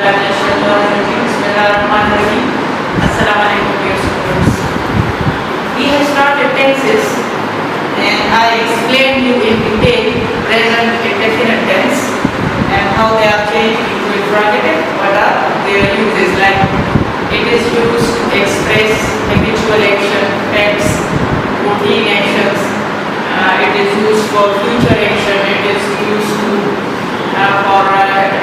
Bismillahirrahmanirrahim. Assalamu alaikum, dear students. We have started tenses and I explained you in detail present indefinite tense and how they are changed into interrogative. What are their uses? Like it is used to express habitual action, acts, routine actions. It is used for future action. It is used to for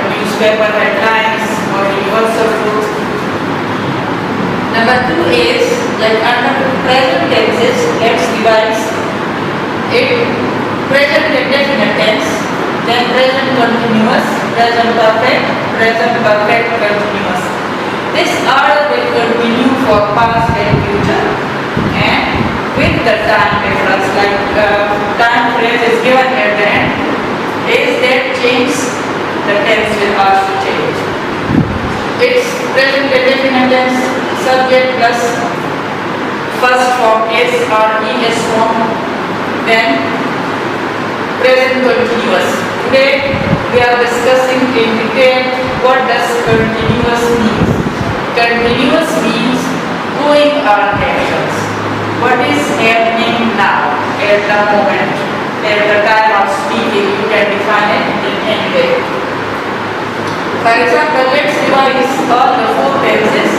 newspaper headlines or universal truth. Number 2 is like under present tenses, let's devise it present indefinite tense, then present continuous, present perfect continuous. This order will continue for past and future, and with the time difference, like time phrase is given at the end, is that change, the tense will also change. It's present indefinite tense, subject plus first form is or es form, then present continuous. Today we are discussing in detail what does continuous mean. Continuous means going on actions. What is happening now, at the moment, at the time of speaking? You can define it in any way. For example, let's revise all the 4 tenses.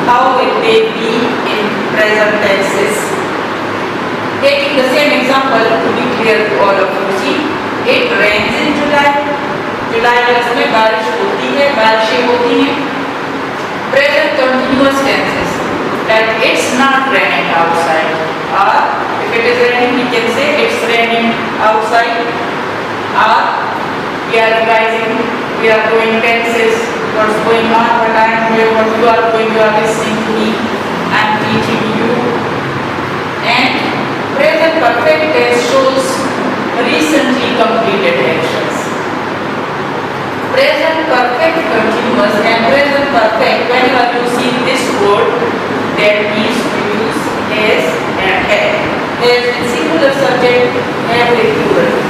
How will they be in present tenses? Taking the same example to be clear to all of you. See, it rains in July. July में बारिश होती है, बारिशें होती हैं. Present continuous tenses. That it's not raining outside. Or if it is raining, we can say it's raining outside. Or we are revising, we are doing tenses, what's going on, what I am doing, what you are doing, you are listening to me, I am teaching you. And present perfect tense shows recently completed actions. Present perfect continuous and present perfect, whenever you see this word, that means to use has and have. Has in singular subject, have in plural.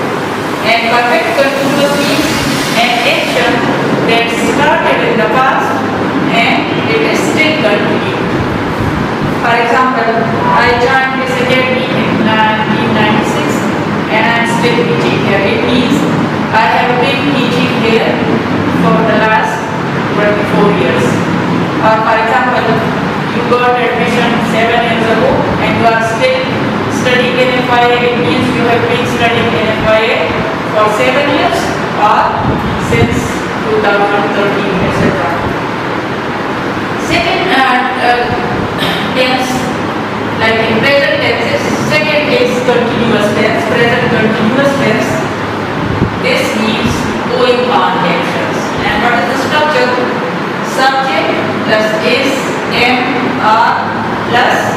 And perfect continuous means an action that started in the past and it is still continuing. For example, I joined this academy in 1996 and I am still teaching here. It means I have been teaching here for the last 24 years. Or for example, you got admission 7 years ago and you are still studying in FIA. It means you have been studying in FIA for 7 years or since 2013, etc. Second tense, like in present tenses, second is continuous tense, present continuous tense. This means going on actions. And what is the structure? Subject plus is, am, are plus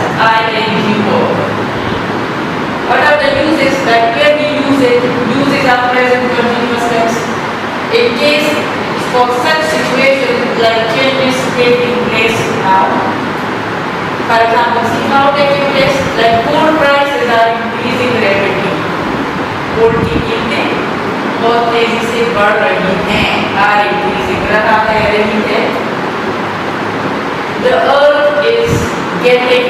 ing verb. What are the uses? Like where we use it? Uses are present continuous tense. In case for such situations like changes taking place now. For example, see how taking place, like gold prices are increasing rapidly. Gold की कीमतें बहुत तेजी से बढ़ रही हैं, are increasing, रहा रही है. The earth is getting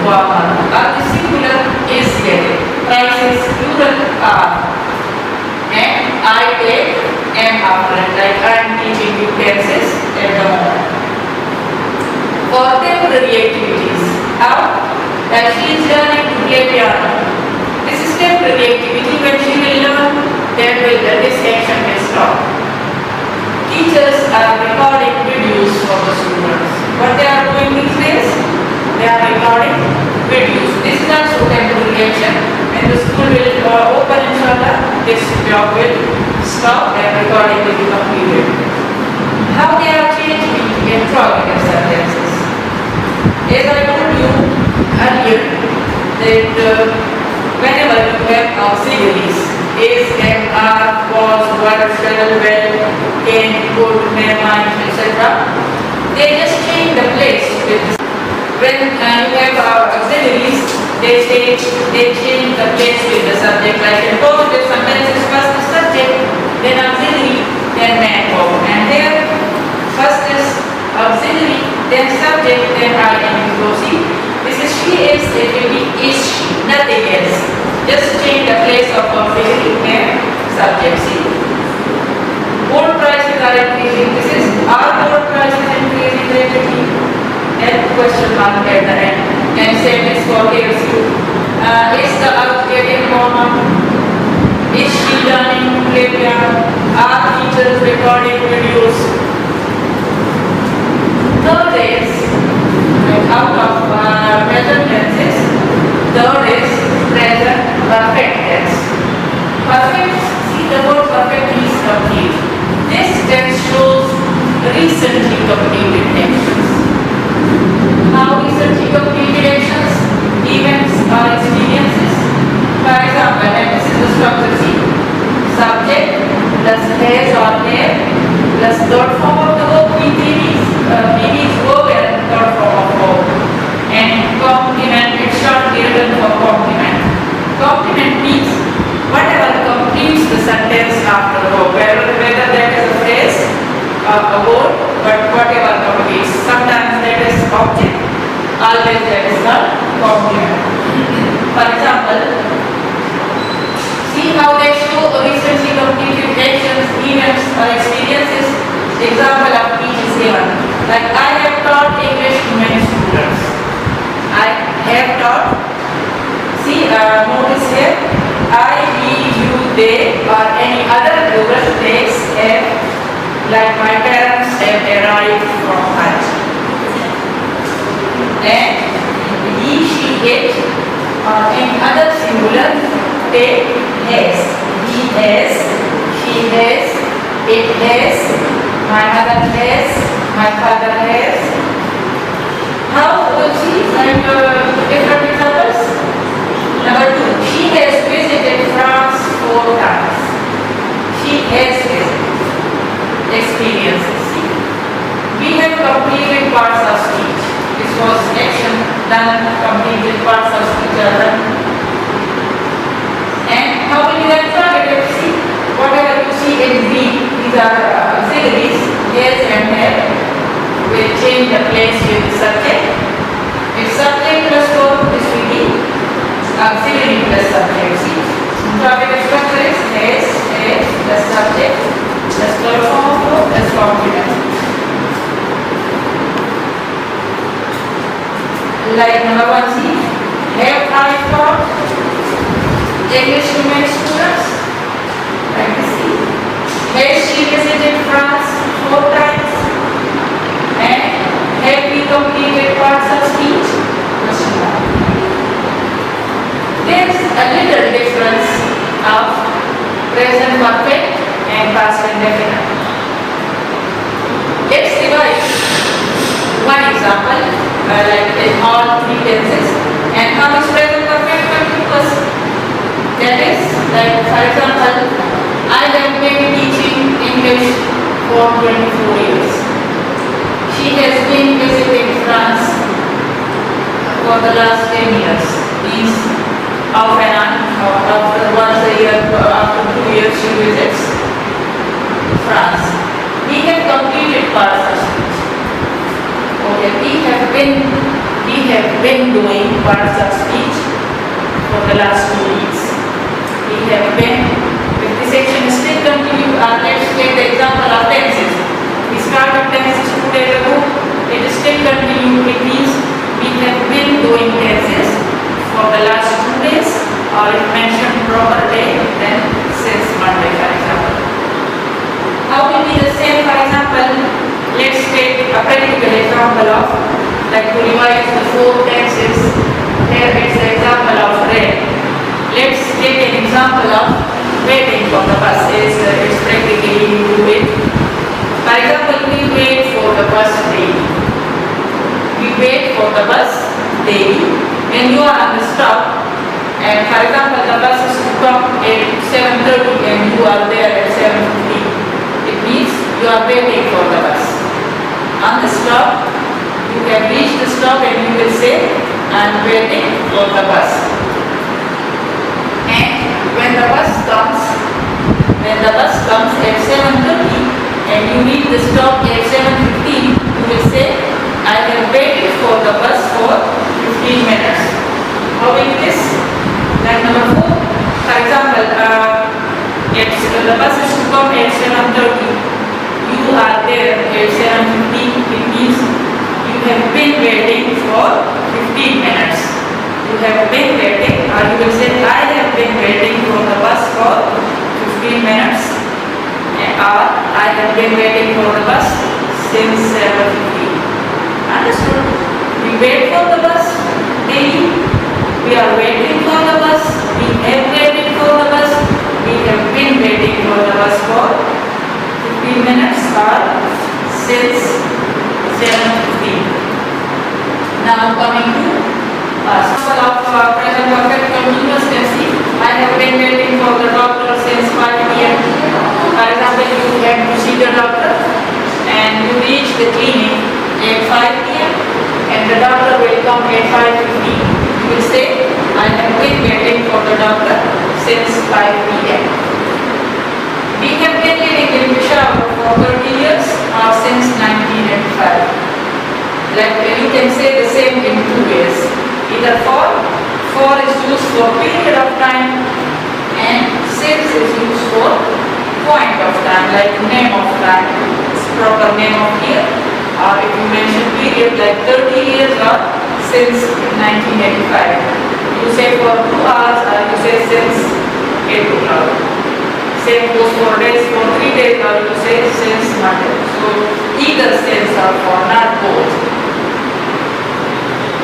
warmer. The singular is getting. Prices plural are. And I take am after it. Like I am teaching you tenses at the moment. For temporary activities, how? That she is learning to play piano. This is temporary activity. When she will learn, then this action will stop. Teachers are recording videos for the students. What they are doing these days? They are recording videos. This is also temporary action. When the school will open, inshallah, this job will stop and recording will be completed. How they are changing into interrogative sentences? As I told you earlier, that whenever you have auxiliaries, is, am, are, was, were, shall, will, can, could, may, might, etc., they just change the place with this. When you have auxiliaries, they change the place with the subject. Like in both the sentences, first the subject, then auxiliary, then man verb. And here, first is then subject, then I and you proceed. This is she is, it will be is she, nothing else. Just change the place of auxiliary and subject. See, gold prices are increasing. This is are gold prices increasing rapidly? And question mark at the end. And same is for KFC. Is the earth getting warmer? Is she learning to play piano? Are teachers recording videos? Third is, out of present tenses, third is present perfect tense. Perfect, see the word perfect means complete. This tense shows recently completed actions. How recently completed actions? Events or experiences. For example, and this is the structure, see, subject plus has or have plus third form of the verb, BV is verb and third form of verb. And complement, it shall be written for complement. Complement means whatever completes the sentence after the verb, whether that is a phrase, a word, but whatever completes. Sometimes that is object, always that is the complement. For example, see how they show recently completed actions, events or experiences. Example of each is given. Like I have taught English to many students. I have taught. See, notice here. I, he, you, they or any other plural takes have, like my parents have arrived from Hajj. And he, she, it or any other singular take has. He has, she has, it has, my mother has, my father has. How will she find different examples? Number 2, she has visited France 4 times. She has visited. Experiences. See, we have completed parts of speech. This was action done, completed parts of speech are done. And how will you interpret? See, whatever you see in green, these are auxiliaries, has and have, will change the place with the subject. If subject plus verb, this will be auxiliary plus subject. See, interpretive structure is has plus subject plus verb form of verb plus complement. Like number 1, see, have I taught English to many students? Like this, see, has she visited France 4 times? And have we completed parts of speech? Question mark. There is a little difference of present perfect and past indefinite. Let's divide one example, like in all 3 tenses, and how is present perfect continuous? That is, like for example, I have been teaching English for 24 years. She has been visiting France for the last 10 years. Means off and on, or after once a year, after 2 years she visits France. We have completed parts of speech. Okay, we have been doing parts of speech for the last 2 weeks. We have been, if this section is still continue, let's take the example of tenses. We started tenses 2 days ago, it is still continue, it means we have been doing tenses for the last 2 days, or if mentioned proper day, then since Monday, for example. How will be the same, for example, let's take a practical example of, like to revise the 4 tenses. Here it's the example of read. Let's take an example of waiting for the bus. It's practically you do it. For example, we wait for the bus daily. We wait for the bus daily. When you are on the stop, and for example, the bus is to come at 7:30 and you are there at 7:15. It means you are waiting for the bus. On the stop, you can reach the stop and you will say, I am waiting for the bus. And when the bus comes at 7:30 and you reach the stop at 7:15, you will say, I 15 minutes. How it is? Like number 4, for example, the bus is to come at 7:30. You are there at 7:15. It means you have been waiting for 15 minutes. You have been waiting, or you will say, I have been waiting for the bus for 15 minutes, or I have been waiting for the bus since 7:15. Understood? We wait for the bus daily. We are waiting for the bus. We have waited for the bus. We have been waiting for the bus for 15 minutes or since 7:15. Now coming to example of present perfect continuous tense. I have been waiting for the doctor since 5 p.m. For example, you have to see the doctor and you reach the clinic at 5 p.m. and the doctor will come at 5:15. You will say, I have been waiting for the doctor since 5 p.m. We have been living in Peshawar for 30 years or since 1985. Like you can say the same in 2 ways. Either for is used for period of time and since is used for point of time, like name of time, it's proper name of year. Or if you mention period like 30 years or since 1985. You say for 2 hours or you say since 8 o'clock. Same goes for days, for 3 days or you say since Monday. So either since or for, not both.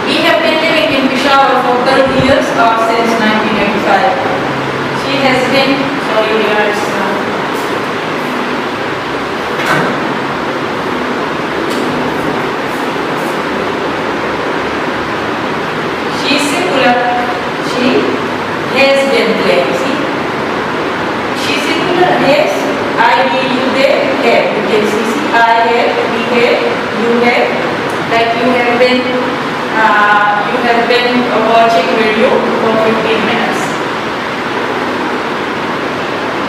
We have been living in Peshawar for 30 years or since 1985. She has been, sorry, she is singular. She has been playing. See? She is singular. Has, I, we, you, they, have. You can see, I have, we have, you have. Like you have been watching video for 15 minutes.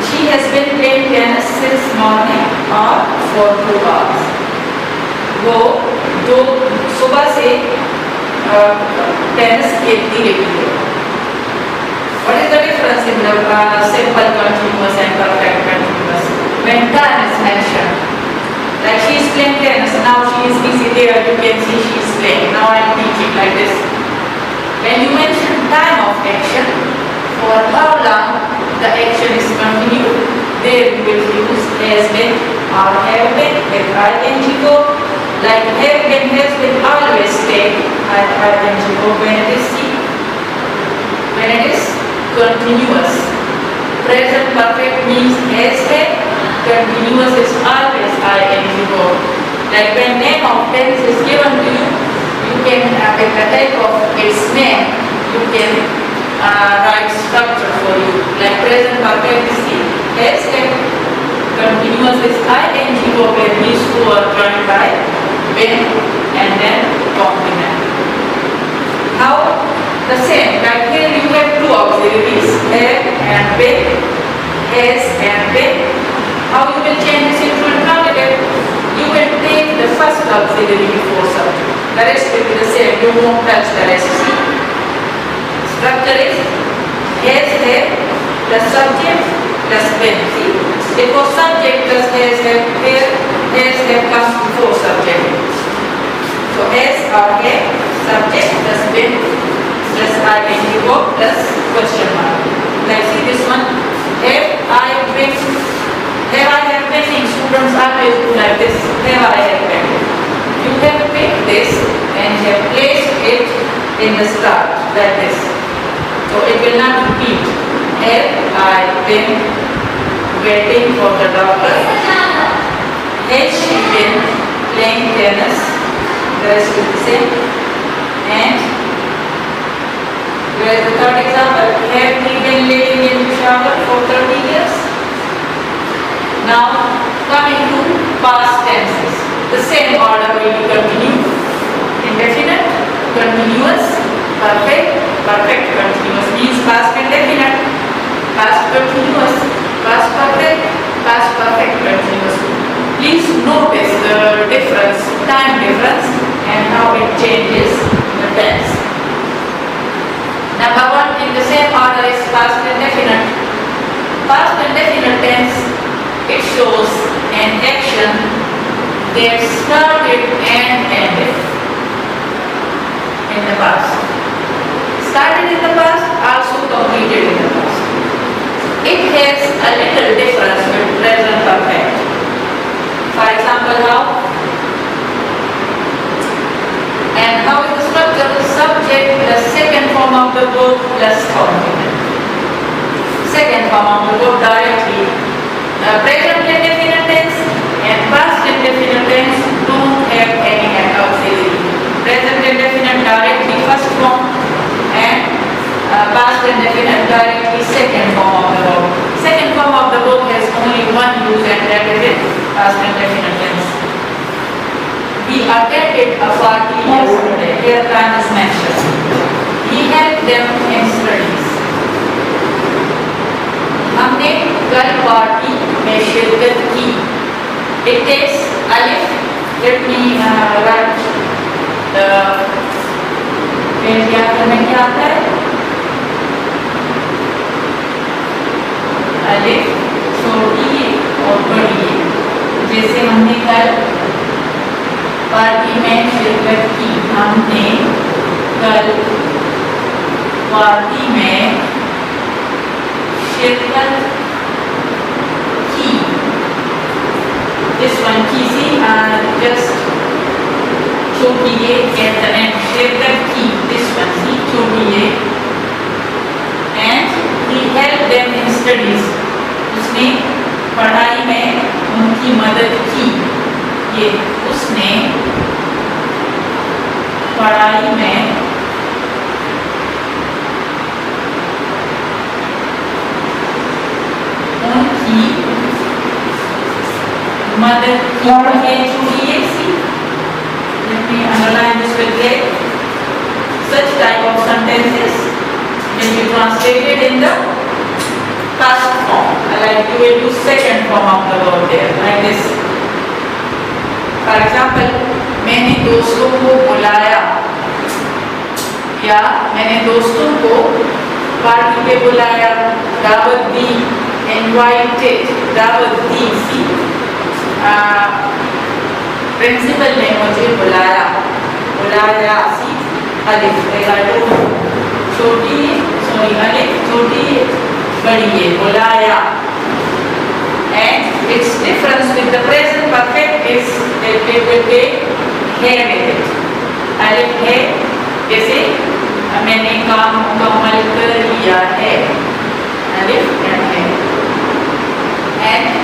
She has been playing tennis since morning or for 2 hours. वो सुबह से tennis खेलती रही है. What is the difference in the simple continuous and perfect continuous? When time is mentioned, like she is playing tennis, now she is busy there, you can see she is playing. Now I am teaching like this. When you mention time of action, for how long the action is continued, there you will use has been or have been with ing verb. Like have been, has been always take ing verb when it is continuous. Present perfect means has been, continuous is always ing verb. Like when name of tense is given to you, you can with the help of its name, you can write structure for you. Like present perfect is has been, continuous is ing verb when these two are joined by been and then complement. How? The same. Like here you have two auxiliaries, have and been, has and been. How you will change this into interrogative? You will take the first auxiliary before subject. The rest will be the same. You won't touch the rest. Structure is has, have, plus subject plus been. See? Because subject plus has, have, here, has, have comes before subject. So has or have, subject plus been plus ing verb plus question mark. Like see this one. Have I been? Have I have been? Students always do like this. Have I have been? You have picked this and have placed it in the start like this. So it will not repeat. Have I been waiting for the doctor? Has she been playing tennis? The rest will be the same. And where is the third example? Have we been living in Peshawar for 30 years? Now coming to past tenses. The same order will be continued. Indefinite, continuous, perfect, perfect continuous means past indefinite, past continuous, past perfect, past perfect continuous. Please notice the difference, time difference and how it changes the tense. Number one, in the same order is past indefinite. Past indefinite tense, it shows an action that started and ended in the past. Started in the past, also completed in the past. It has a little difference with present perfect. For example, how? And how is the structure? The subject, the second form of the verb plus complement. Second form of the verb directly. Present indefinite tense and past indefinite tense don't have any auxiliary. Present indefinite directly first form and past indefinite directly second form of the verb. Second form of the verb has only one use, and that is in past indefinite tense. We attended a party yesterday. Here time is mentioned. He helped them in studies. हमने कल party में शिरकत की. It takes alif. Let me write the क्या करने क्या आता है? अलिफ छोटी और बड़ी. जैसे हमने कल पार्टी में शिरकत की. हमने कल पार्टी में शिरकत की. This one की सी just छोटी ये at the end. शिरकत की. This one सी छोटी ये. And he helped them in studies. उसने पढ़ाई में उनकी मदद की. ये उसने पढ़ाई में उनकी मदद की. Let me underline this with it. Such type of sentences will be translated in the past form. Like you will use second form of the verb there, like this. For example, मैंने दोस्तों को बुलाया, या मैंने दोस्तों को party पे बुलाया, दावत दी, invited, दावत दी. सी प्रिंसिपल ने मुझे बुलाया. बुलाया सी अलिफ छोटी सॉरी अलिफ छोटी बड़ी है. बुलाया. And its difference with the present perfect is that it will take है with it. अलिफ है जैसे मैंने काम मुकम्मल कर लिया है. अलिफ है. And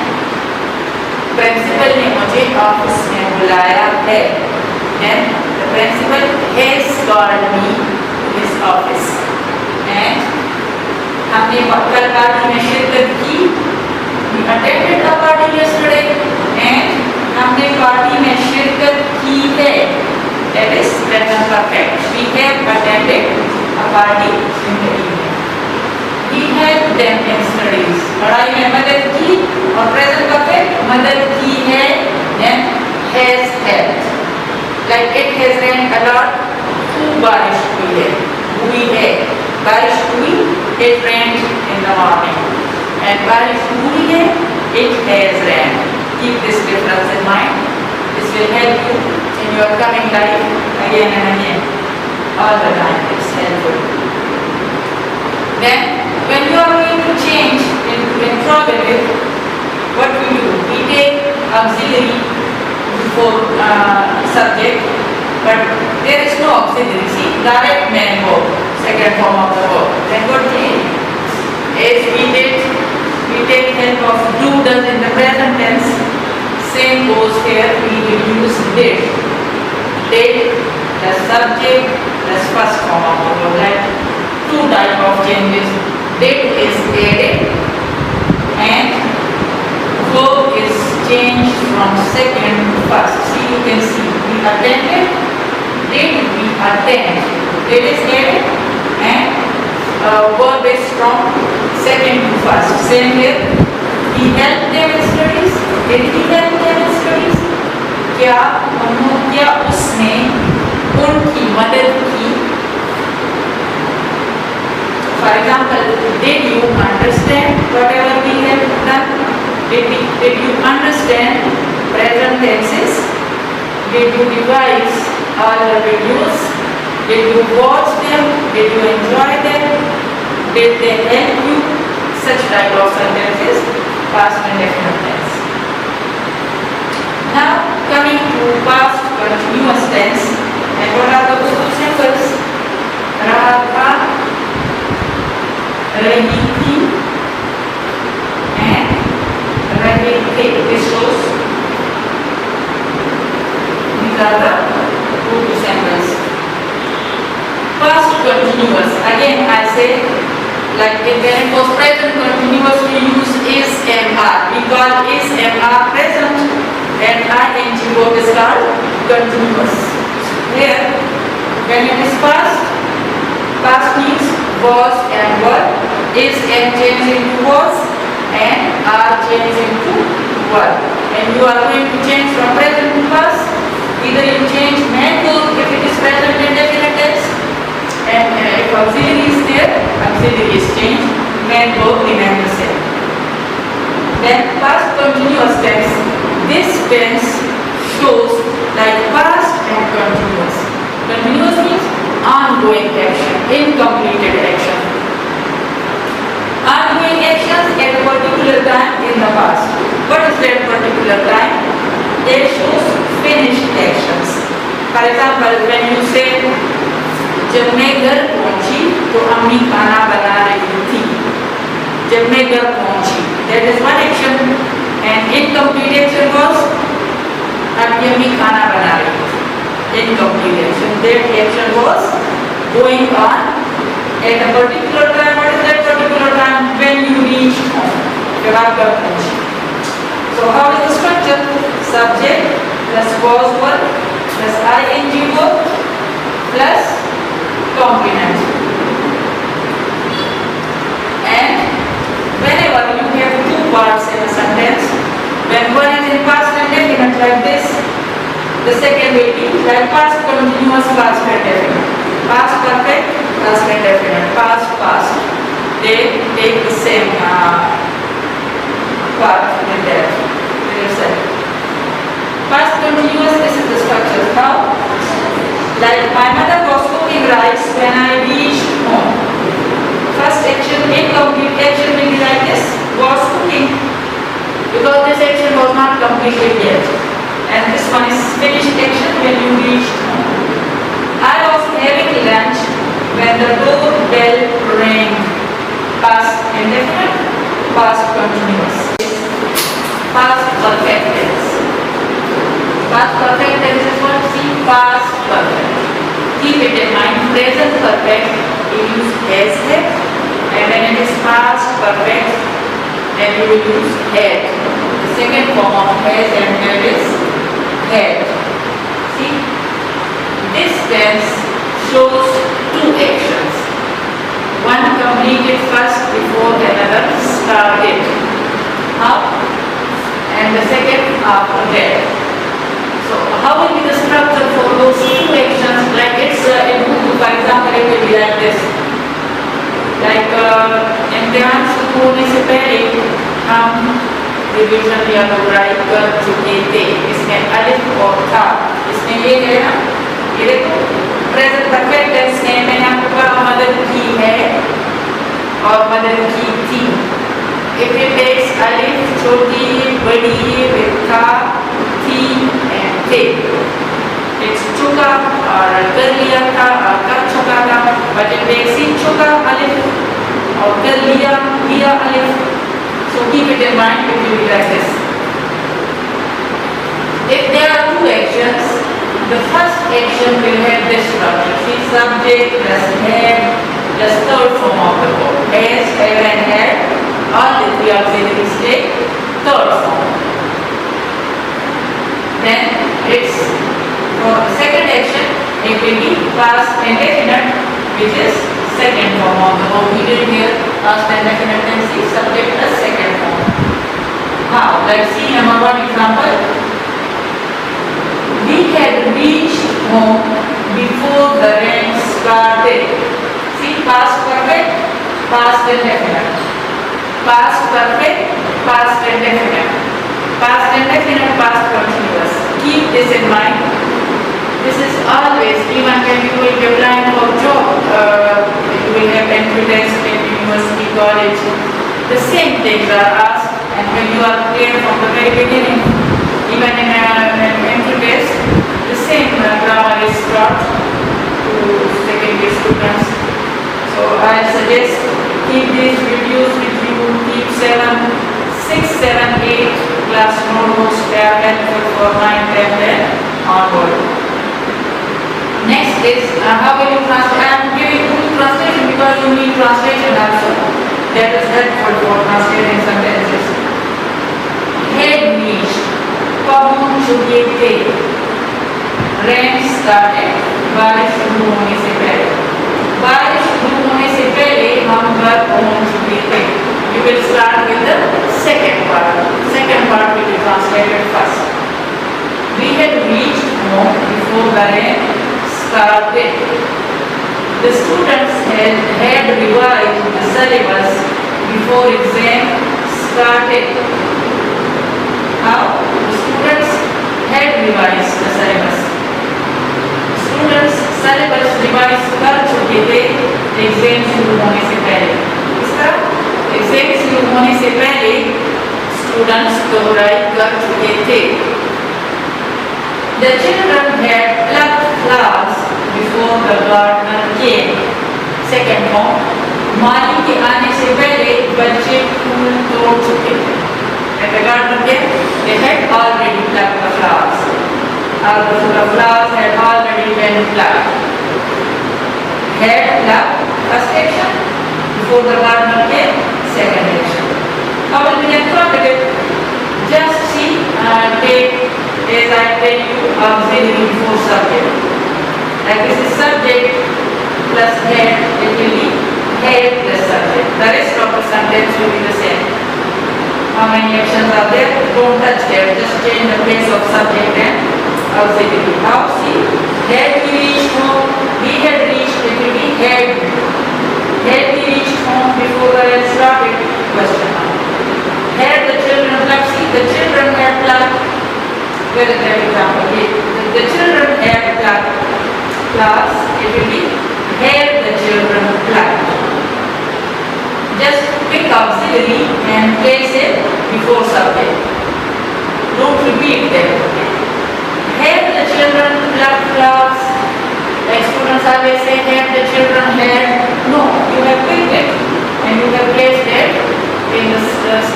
प्रिंसिपल ने मुझे ऑफिस में बुलाया है. And the principal has called me to his office. And हमने कल पार्टी में शिरकत की. We attended a party yesterday. And हमने पार्टी में शिरकत की है. That is present perfect. We have attended a party in the evening. He helped them in studies. पढ़ाई में मदद की. और present perfect मदद की है. Then has helped. Like it has rained a lot. खूब बारिश हुई है. हुई है. बारिश हुई. It rained in the morning. And बारिश हुई है. It has rained. Keep this difference in mind. This will help you in your coming life again and again. All the time. It's helpful. Then when you are going to change into interrogative, what we do? We take auxiliary before subject, but there is no auxiliary. See, direct main verb, second form of the verb. Then what change? As we did, we take help of do, does in the present tense. Same goes here. We will use did. Did the subject plus first form of the verb. Like two type of changes. Did is added and verb is changed from second to first. See, you can see we attended. Did we attend? Did is added and verb is from second to first. Same here. He helped them in studies. Did he help them in studies? क्या उसने उनकी मदद की For example, did you understand whatever we have done? Did you understand present tenses? Did you revise all the videos? Did you watch them? Did you enjoy them? Did they help you? Such type of sentences, past and definite tense. Now coming to past continuous tense, and what are the two symbols? रहा था, रही थी, and रहे थे. This shows these are the two symbols. Past continuous. Again, I say, like when it was present continuous, we use is mr. We call is mr present, and ing verb is called continuous. Here, when it is past, past means was and were, is and change into was, and are changed into were. And you are going to change from present to past. Either you change main verb if it is present indefinite tense, and if auxiliary is there, auxiliary is changed, main verb remains the same. Then past continuous tense. This tense shows like past and continuous. Continuous means ongoing action, incompleted action. Ongoing actions at a particular time in the past. What is that particular time? It shows finished actions. For example, when you say, जब मैं घर पहुंची तो अम्मी खाना बना रही थी. जब मैं घर पहुंची, that is one action, and incomplete action was अभी अम्मी खाना बना रही थी. Incomplete action. That action was going on at a particular time. What is that particular time? When you reached home. जब आप घर पहुंची. So how is the structure? Subject plus was verb plus ing verb plus complement. And whenever you have two parts in a sentence, when one is in past and definite like this, the second will be like past continuous, past and definite. Past perfect, past and definite. Past, past. They take the same part in there. Past continuous, this is the structure. How? Like my mother was cooking rice when I reached home. First action, incomplete action will be like this, was cooking, because this action was not completed yet. And this one is finished action when you reached home. I was having lunch when the doorbell rang. Past indefinite, past continuous. Past perfect tense. Past perfect tense is what? See, past perfect. Keep it in mind. Present perfect we use has had, and when it is past perfect, then you will use had. The second form of has and had is had. See, this tense shows two actions. One completed first before another started. How? And the second after that. So how will be the structure for those two actions? Like it's in Urdu, for example, it will be like this. Like इम्तिहान शुरू होने से पहले हम revision या दोहराई कर चुके थे. इसमें अलिफ और था. इसमें ये है ना, ये देखो प्रेजेंट परफेक्ट टेंस में मैंने आपको कहा मदद की है और मदद की थी. If it takes alif, छोटी, बड़ी, with था, थी and थे, it's चुका और कर लिया था और कर चुका था. But it takes in चुका alif और कर लिया alif. So keep it in mind, it will be like this. If there are two actions, the first action will have this structure. See, subject plus had plus third form of the verb. Has, have and had. All the three auxiliaries take third form. Then it's for the second action, it will be past indefinite, which is second form of the verb. We did here past indefinite tense is subject plus second form. How? Let's see number one example. We had reached home before the rain started. See, past perfect, past indefinite, past perfect, past indefinite, past indefinite, past continuous. Keep this in mind. This is always, even when you will be applying for job, you will have entry test in university, college. The same things are asked, and when you are clear from the very beginning, even in an entry test, the same grammar is taught to second year students. So I suggest keep these videos with you, keep 6, 7, 8 class notebooks. They are helpful for 9, 10, 10 onward. Next is how will you translate? I am giving full translation because you need translation also. That is helpful for translating sentences. Head reached, पहुंच चुके थे, rain started, बारिश शुरू होने से पहले, बारिश शुरू होने से पहले हम घर पहुंच चुके थे. You will start with the second part. Second part will be translated first. We had reached home before the rain started. The students had revised the syllabus before exam started. How? The students had revised the syllabus. Students syllabus revise कर चुके थे exam शुरू होने से पहले. इसका exam शुरू होने से पहले students दोहराई कर चुके थे. The children had plucked flowers before the gardener came. Second form, माली के आने से पहले बच्चे फूल तोड़ चुके थे. At the gardener came, they had already plucked the flowers. The flowers had already been plucked. Had plucked, first action. Before the gardener came, second action. How will we interpret it? Just see, take, as I tell you, auxiliary before subject. Like this is subject plus head, it will be head plus subject. The rest of the sentence will be the same. How many actions are there? Don't touch there, just change the place of subject and auxiliary. How? See, had we reached home, we had reached, it will be had. Had we reached home before the rain started? Question mark. Had the children plucked? See, the children had plucked. Where is that example? The children had plucked. Plus, it will be had the children plucked. Just pick auxiliary and place it before subject. Don't repeat them. Had the children plucked flowers? Like students always say, had the children had? No, you have picked it and you have placed it in the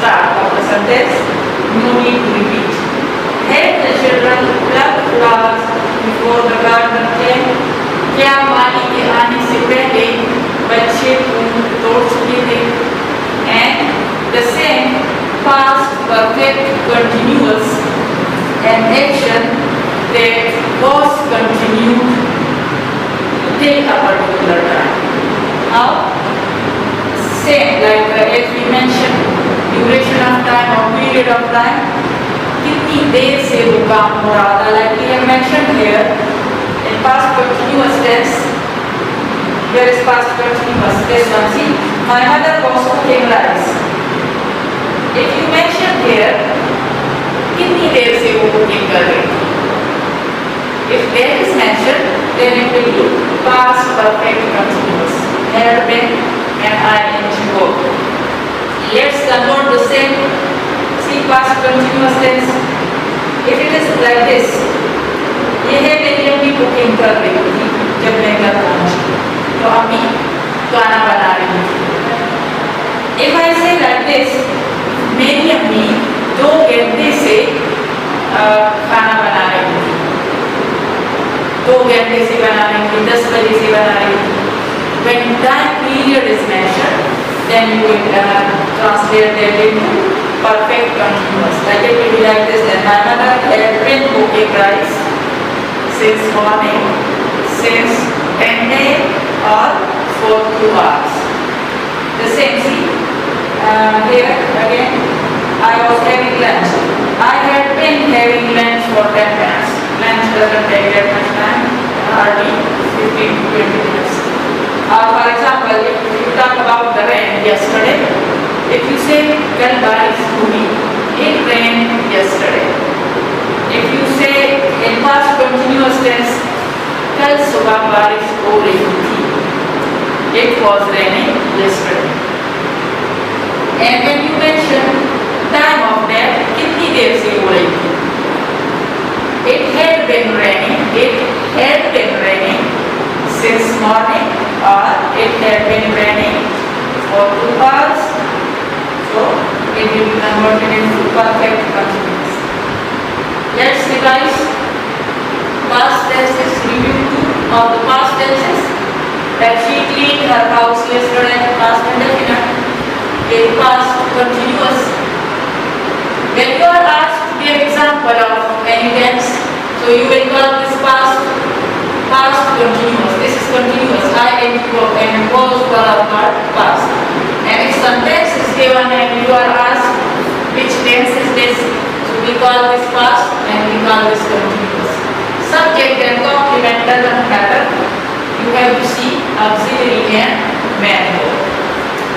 start of the sentence. No need to repeat. Had the children plucked flowers before the gardener came? क्या माली के आने से पहले बच्चे फूल तोड़ चुके थे? And the same past perfect continuous an action that was continued till a particular time. Now, same like as we mentioned, duration of time or period of time. कितनी देर से वो काम हो रहा था? Like we have mentioned here, in past continuous tense, here is past continuous tense. Now see, my mother was cooking rice. If you mention here, कितनी देर से वो cooking कर रही थी? If that is mentioned, then it will be past perfect continuous. Had been and ing both. Let's convert the same. See past continuous tense. If it is like this, ये है मेरी अम्मी कुकिंग कर रही थी जब मैं घर पहुंची, तो अम्मी खाना बना रही थी. If I say like this, मेरी अम्मी 2 घंटे से खाना बना रही थी. 2 घंटे से बना रही थी, 10 बजे से बना रही थी. When time period is mentioned, then you will translate that into perfect continuous. Like it will be like this. Then my mother had been cooking rice since morning, since 10 a.m. or for 2 hours. The same. See here again. I was having lunch. I had been having lunch for 10 minutes. Lunch doesn't take that much time. Hardly 15 to 20 minutes. For example, if you talk about the rain yesterday, if you say कल बारिश हुई, it rained yesterday. If you say in past continuous tense, कल सुबह बारिश हो रही थी, it was raining yesterday. And when you mention time of that, कितनी देर से हो रही थी? It had been raining since morning, or it had been raining for 2 hours. So it will be converted into perfect continuous. Let's revise past tenses, review of the past tenses. That she cleaned her house yesterday, past indefinite. A past continuous. When you are asked to give example of any tense, so you will call this past continuous. This is continuous. I and was are past. And if some tense is given and you are asked which tense is this, so we call this past and we call this continuous. Subject and complement doesn't matter. You have to see auxiliary and main form.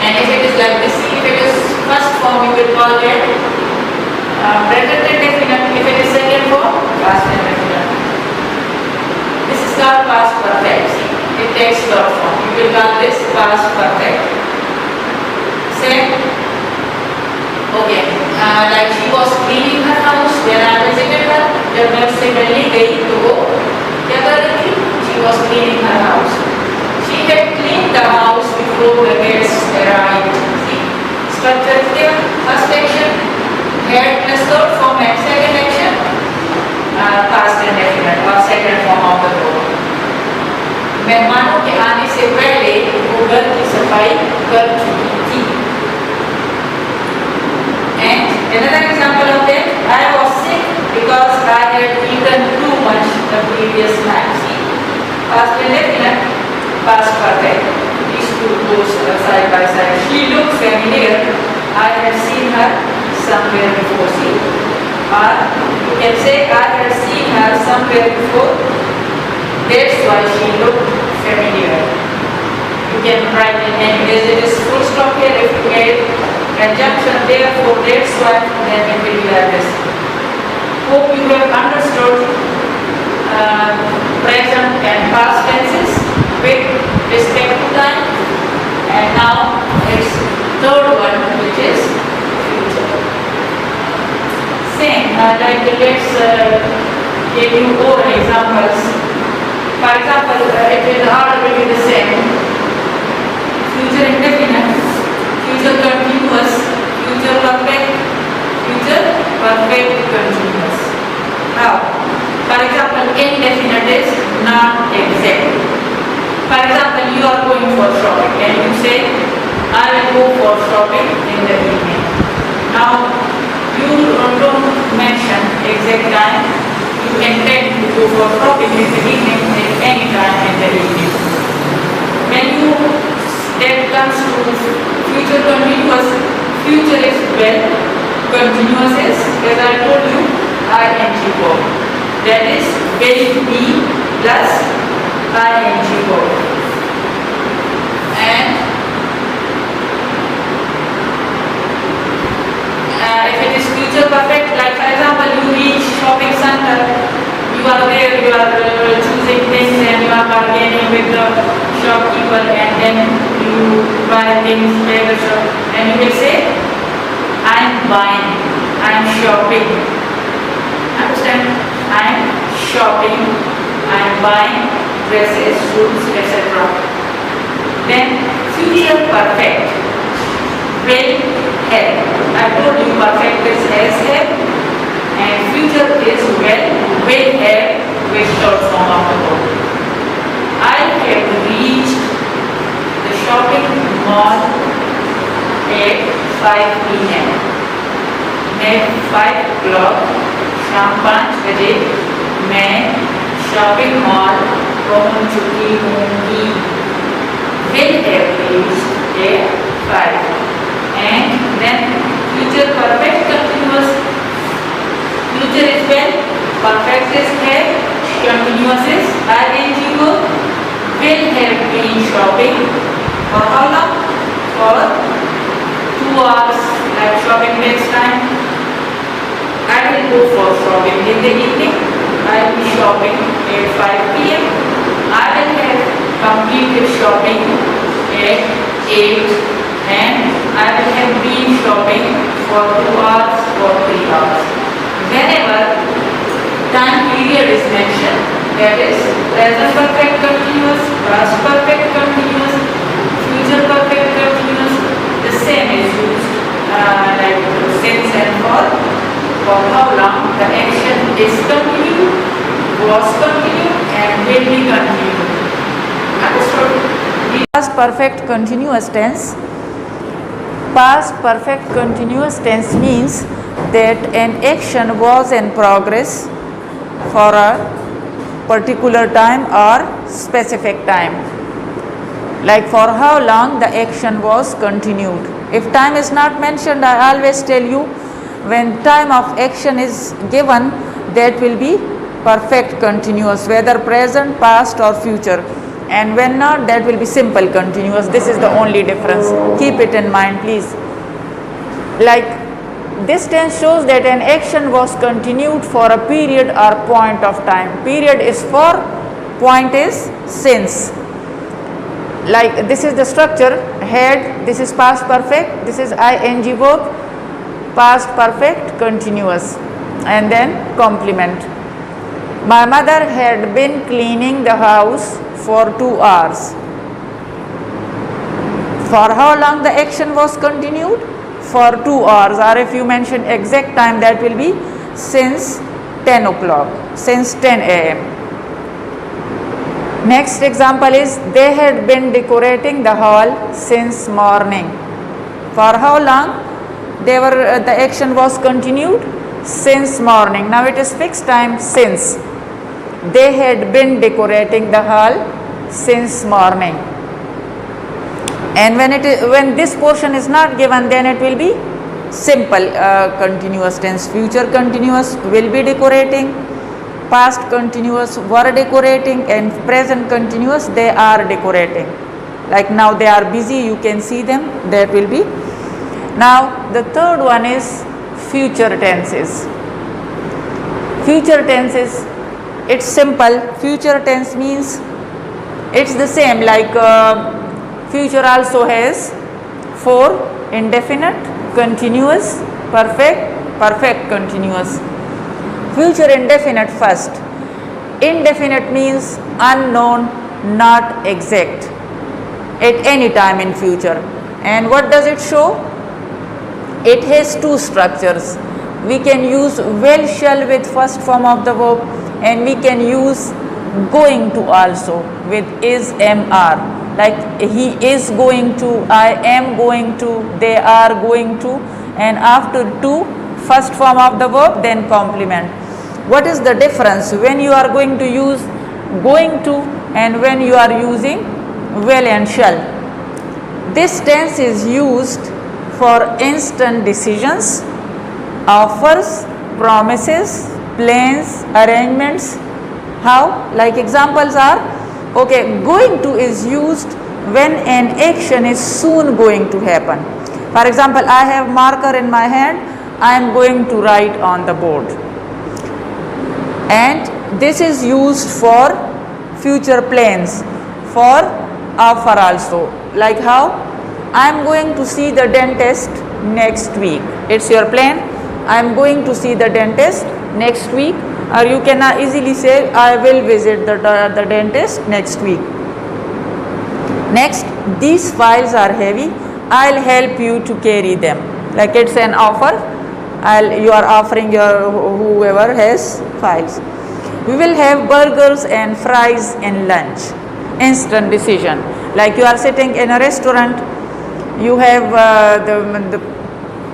And if it is like this, if it is first form, you will call it present indefinite. If it is second form, past indefinite. This is called past perfect. It takes third form. You will call this past perfect. Same. Okay. Like she was cleaning her house when I visited her. जब मैं उससे मिलने गई तो वो क्या कर रही थी? She was cleaning her house. She had cleaned the house before the guests arrived. See, structure is there. First action, had plus third form and second action, past indefinite or second form of the verb. मेहमानों के आने से पहले वो घर की सफाई कर चुकी थी. And another example of that, I was sick because I had eaten too much the previous night. See, past indefinite, past perfect. These two goes side by side. She looks familiar. I had seen her somewhere before. See, or you can say I had seen her somewhere before. That's why she looked familiar. You can write in any case. It is full stop here. If you get conjunction therefore, that's why, then it will be like this. Hope you have understood present and past tenses with respect to time. And now it's third one, which is future. Same, like let's give you more examples. For example, it will all will be the same. Future indefinite, future continuous, future perfect continuous. Now, for example, indefinite is not exact. For example, you are going for shopping and you say, I will go for shopping in the evening. Now, you don't mention exact time. You intend to go for shopping in the evening at any time in the evening. When you then comes to future continuous, future is when, continuous is, as I told you, ing verb. That is will be plus ing verb. And if it is future perfect, like for example, you reach shopping center, you are there, you are choosing things and you are bargaining with the shopkeeper and then you buy things, pay the shop, and you will say, I am buying, I am shopping. Understand? I am shopping, I am buying dresses, shoes, etc. Then future perfect will have. I told you perfect is has have and future is will have with third form of the verb. I have reached the shopping mall at 5 p.m. मैं 5 o'clock शाम 5 बजे मैं shopping mall पहुंच चुकी हूँगी. Will have reached at 5. And then future perfect continuous. Future is when, perfect is have, continuous is ing verb, will have been shopping for how long? For 2 hours. Like shopping takes time. I will go for shopping in the evening. I will be shopping at 5 p.m. I will have completed shopping at 8 and I will have been shopping for 2 hours or 3 hours. Whenever time period is mentioned, that is present perfect continuous, past perfect continuous, future perfect continuous, the same is used like since and for how long the action is continued, was continued and will be continued. Understood? Past perfect continuous tense. Past perfect continuous tense means that an action was in progress for a particular time or specific time. Like for how long the action was continued. If time is not mentioned, I always tell you when time of action is given, that will be perfect continuous, whether present, past or future. And when not, that will be simple continuous. This is the only difference. Keep it in mind, please. Like this tense shows that an action was continued for a period or point of time. Period is for, point is since. Like this is the structure, had, this is past perfect, this is ing verb, past perfect continuous, and then complement. My mother had been cleaning the house for 2 hours. For how long the action was continued? For 2 hours, or if you mention exact time, that will be since 10 o'clock, since 10 a.m. Next example is they had been decorating the hall since morning. For how long they were the action was continued? Since morning. Now it is fixed time since. They had been decorating the hall since morning. And when this portion is not given, then it will be simple continuous tense. Future continuous, will be decorating. Past continuous, were decorating. And present continuous, they are decorating. Like now they are busy, you can see them, that will be. Now the third one is future tenses. Future tenses, it's simple. Future tense means it's the same, like future also has 4: indefinite, continuous, perfect, perfect continuous. Future indefinite first. Indefinite means unknown, not exact, at any time in future. And what does it show? It has two structures. We can use will shall with first form of the verb, and we can use going to also with is, am, are. Like he is going to, I am going to, they are going to, and after to, first form of the verb, then complement. What is the difference when you are going to use going to and when you are using will and shall? This tense is used for instant decisions, offers, promises, plans, arrangements. How? Like examples are, okay, going to is used when an action is soon going to happen. For example, I have marker in my hand, I am going to write on the board. And this is used for future plans, for offer also. Like how? I am going to see the dentist next week. It's your plan. I am going to see the dentist next week. Or you can easily say, I will visit the dentist next week. Next, these files are heavy. I'll help you to carry them. Like it's an offer. You are offering your whoever has files. We will have burgers and fries in lunch. Instant decision. Like you are sitting in a restaurant. You have the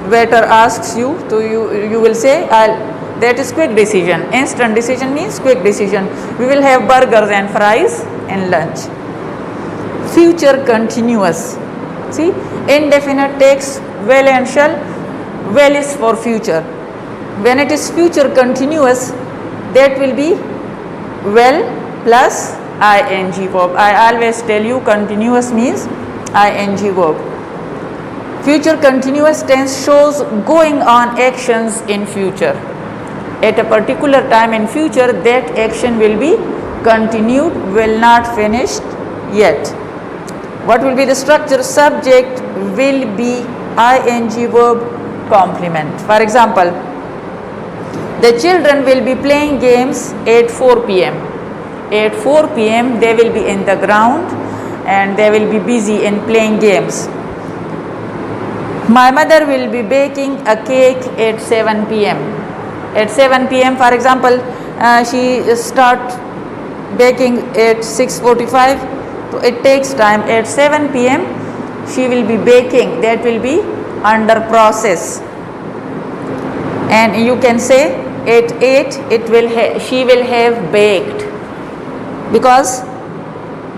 waiter asks you to you will say, that is quick decision. Instant decision means quick decision. We will have burgers and fries in lunch. Future continuous. See, indefinite takes will and shall. Will is for future. When it is future continuous, that will be will plus ing verb. I always tell you continuous means ing verb. Future continuous tense shows going on actions in future. At a particular time in future, that action will be continued, will not finished yet. What will be the structure? Subject will be ing verb complement. For example, the children will be playing games at 4 p.m. At 4 p.m. they will be in the ground and they will be busy in playing games. My mother will be baking a cake at 7 p.m. At 7 p.m. for example, she start baking at 6:45. So it takes time. At 7 p.m. she will be baking. That will be under process. And you can say at 8 she will have baked, because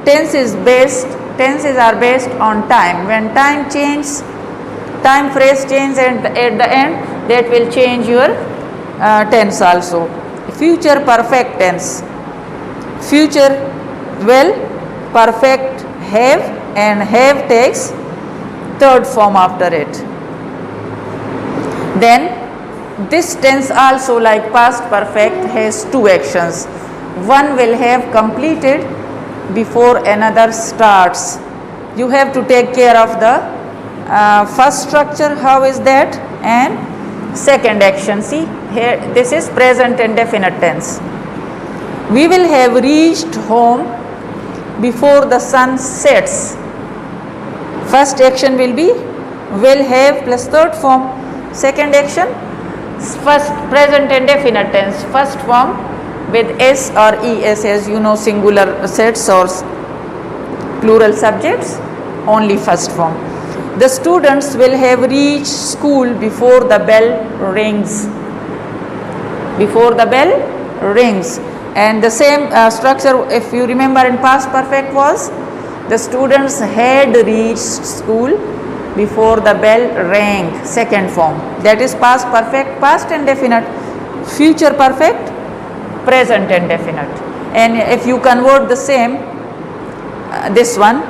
tenses are based on time. When time changes, time phrase change, and at the end that will change your tense also. Future perfect tense. Future will, perfect have, and have takes third form after it. Then this tense also, like past perfect, has two actions. One will have completed before another starts. You have to take care of the first structure, how is that, and second action. See here, this is present indefinite tense. We will have reached home before the sun sets. First action will be will have plus third form. Second action, first present indefinite tense, first form with s or es, as you know, singular sets or plural subjects, only first form. The students will have reached school before the bell rings. Before the bell rings. And the same structure, if you remember, in past perfect was the students had reached school before the bell rang, second form. That is past perfect, past indefinite. Future perfect, present indefinite. And if you convert the same, this one,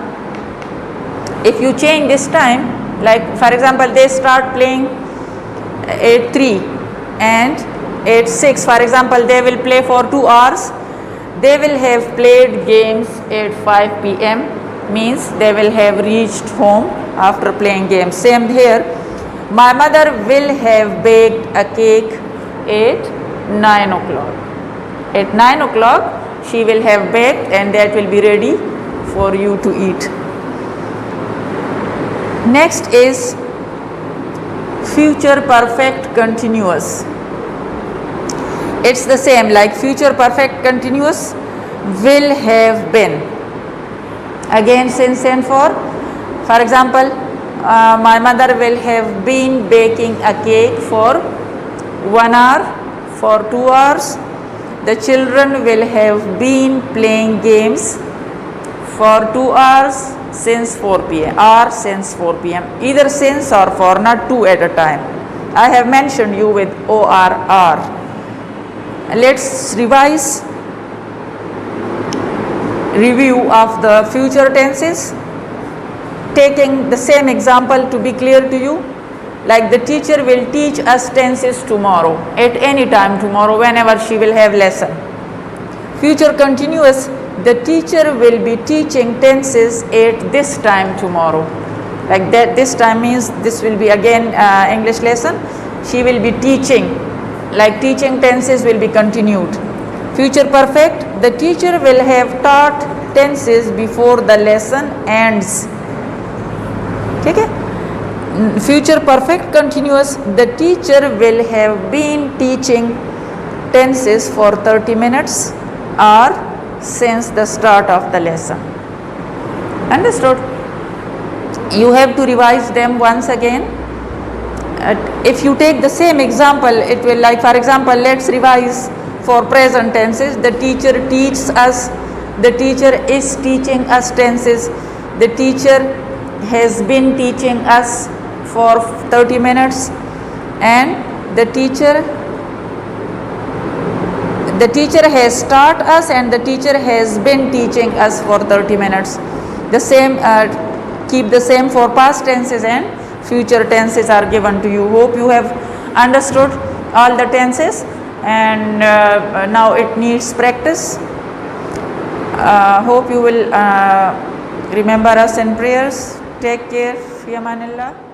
if you change this time, like for example they start playing at 3 and at 6, for example they will play for 2 hours, they will have played games at 5 p.m. means they will have reached home after playing games. Same here, my mother will have baked a cake at 9 o'clock. At 9 o'clock she will have baked and that will be ready for you to eat. Next is future perfect continuous. It's the same, like future perfect continuous, will have been. Again since and for example, my mother will have been baking a cake for 1 hour, for 2 hours. The children will have been playing games for 2 hours since 4 p.m. or since 4 p.m. Either since or for, not two at a time. I have mentioned you with ORR. Let's review of the future tenses, taking the same example to be clear to you. Like the teacher will teach us tenses tomorrow, at any time tomorrow, whenever she will have lesson. Future continuous, the teacher will be teaching tenses at this time tomorrow. Like that, this time means this will be again English lesson. She will be teaching, like teaching tenses will be continued. Future perfect, the teacher will have taught tenses before the lesson ends. Okay? Future perfect continuous, the teacher will have been teaching tenses for 30 minutes or since the start of the lesson. Understood? You have to revise them once again. If you take the same example, it will, like for example, let's revise for present tenses. The teacher teaches us, the teacher is teaching us tenses, the teacher has been teaching us for 30 minutes, and the teacher The teacher has taught us and the teacher has been teaching us for 30 minutes. The same, keep the same for past tenses and future tenses are given to you. Hope you have understood all the tenses, and now it needs practice. Hope you will remember us in prayers. Take care. Fi amanillah.